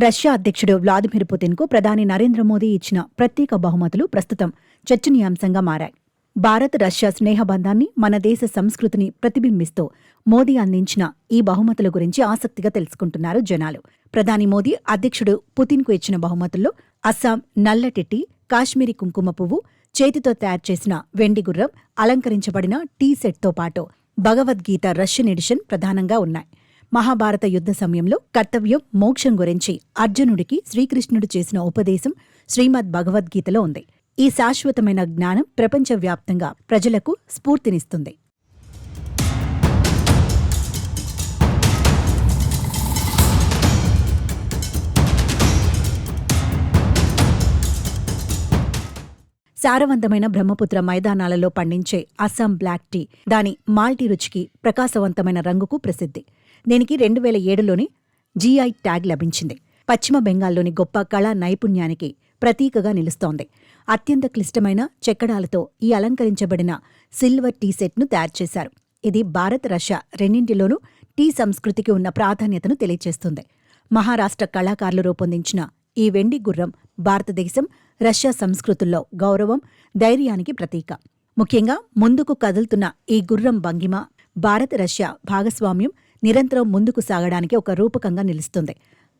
Russia అధ్యక్షుడు Vladimir పుతిన్కు ప్రధాని నరేంద్ర మోదీ ఇచ్చిన ప్రత్యేక బహుమతులు ప్రస్తుతం చర్చనీయాంశంగా మారాయి. భారత్ రష్యా స్నేహబంధాన్ని, మన దేశ సంస్కృతిని ప్రతిబింబిస్తూ మోదీ అందించిన ఈ బహుమతుల గురించి ఆసక్తిగా తెలుసుకుంటున్నారు జనాలు. ప్రధాని మోదీ అధ్యక్షుడు పుతిన్కు ఇచ్చిన బహుమతుల్లో అస్సాం నల్లటెట్టి, కాశ్మీరీ కుంకుమ పువ్వు, చేతితో తయారు చేసిన వెండి గుర్రం, అలంకరించబడిన టీ సెట్తో పాటు భగవద్గీత రష్యన్ ఎడిషన్ ప్రధానంగా ఉన్నాయి. మహాభారత యుద్ధ సమయంలో కర్తవ్యం, మోక్షం గురించి అర్జునుడికి శ్రీకృష్ణుడు చేసిన ఉపదేశం శ్రీమద్ భగవద్గీతలో ఉంది. ఈ శాశ్వతమైన జ్ఞానం ప్రపంచవ్యాప్తంగా ప్రజలకు స్ఫూర్తినిస్తుంది. సారవంతమైన బ్రహ్మపుత్ర మైదానాలలో పండించే అస్సాం బ్లాక్ టీ దాని మాల్టీ రుచికి, ప్రకాశవంతమైన రంగుకు ప్రసిద్ధి. దీనికి 2007లోని జీఐ ట్యాగ్ లభించింది. పశ్చిమ బెంగాల్లోని గొప్ప కళా నైపుణ్యానికి ప్రతీకగా నిలుస్తోంది. అత్యంత క్లిష్టమైన చెక్కడాలతో ఈ అలంకరించబడిన సిల్వర్ టీ సెట్ను తయారు చేశారు. ఇది భారత్, రష్యా రెండింటిలోనూ టీ సంస్కృతికి ఉన్న ప్రాధాన్యతను తెలియచేస్తుంది. మహారాష్ట్ర కళాకారులు రూపొందించిన ఈ వెండి గుర్రం భారతదేశం, రష్యా సంస్కృతుల్లో గౌరవం, ధైర్యానికి ప్రతీక. ముఖ్యంగా ముందుకు కదులుతున్న ఈ గుర్రం భంగిమ భారత్, రష్యా భాగస్వామ్యం నిరంతరం ముందుకు సాగడానికి ఒక రూపకంగా నిలుస్తుంది.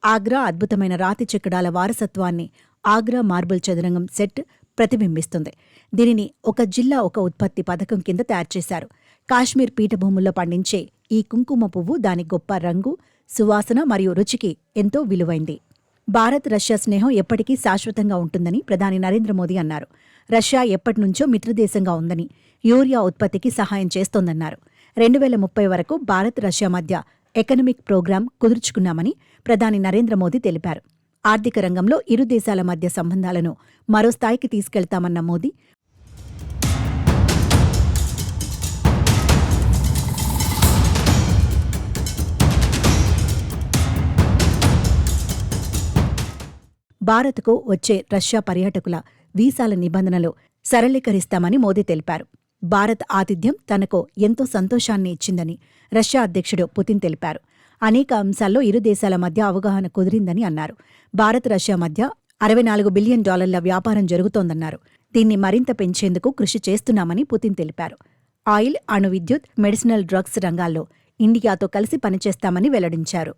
ఆగ్రా అద్భుతమైన రాతి చెక్కడాల వారసత్వాన్ని ఆగ్రా మార్బుల్ చదురంగం సెట్ ప్రతిబింబిస్తుంది. దీనిని ఒక జిల్లా ఒక ఉత్పత్తి పథకం కింద తయారు చేశారు. కాశ్మీర్ పీఠభూముల్లో పండించే ఈ కుంకుమ పువ్వు దాని గొప్ప రంగు, సువాసన మరియు రుచికి ఎంతో విలువైంది. భారత్, రష్యా స్నేహం ఎప్పటికీ శాశ్వతంగా ఉంటుందని ప్రధాని నరేంద్ర మోదీ అన్నారు. రష్యా ఎప్పటినుంచో మిత్రదేశంగా ఉందని, యూరియా ఉత్పత్తికి సహాయం చేస్తోందన్నారు. 2030 వరకు భారత్, రష్యా మధ్య ఎకనమిక్ ప్రోగ్రాం కుదుర్చుకున్నామని ప్రధాని నరేంద్ర మోదీ తెలిపారు. ఆర్థిక రంగంలో ఇరు దేశాల మధ్య సంబంధాలను మరో స్థాయికి తీసుకెళ్తామన్న మోదీ, భారత్కు వచ్చే రష్యా పర్యాటకుల వీసాల నిబంధనలు సరళీకరిస్తామని మోదీ తెలిపారు. భారత్ ఆతిథ్యం తనకు ఎంతో సంతోషాన్ని ఇచ్చిందని రష్యా అధ్యక్షుడు పుతిన్ తెలిపారు. అనేక అంశాల్లో ఇరు దేశాల మధ్య అవగాహన కుదిరిందని అన్నారు. భారత్, రష్యా మధ్య $64 బిలియన్ వ్యాపారం జరుగుతోందన్నారు. దీన్ని మరింత పెంచేందుకు కృషి చేస్తున్నామని పుతిన్ తెలిపారు. ఆయిల్, అణు విద్యుత్, మెడిసినల్ డ్రగ్స్ రంగాల్లో ఇండియాతో కలిసి పనిచేస్తామని వెల్లడించారు.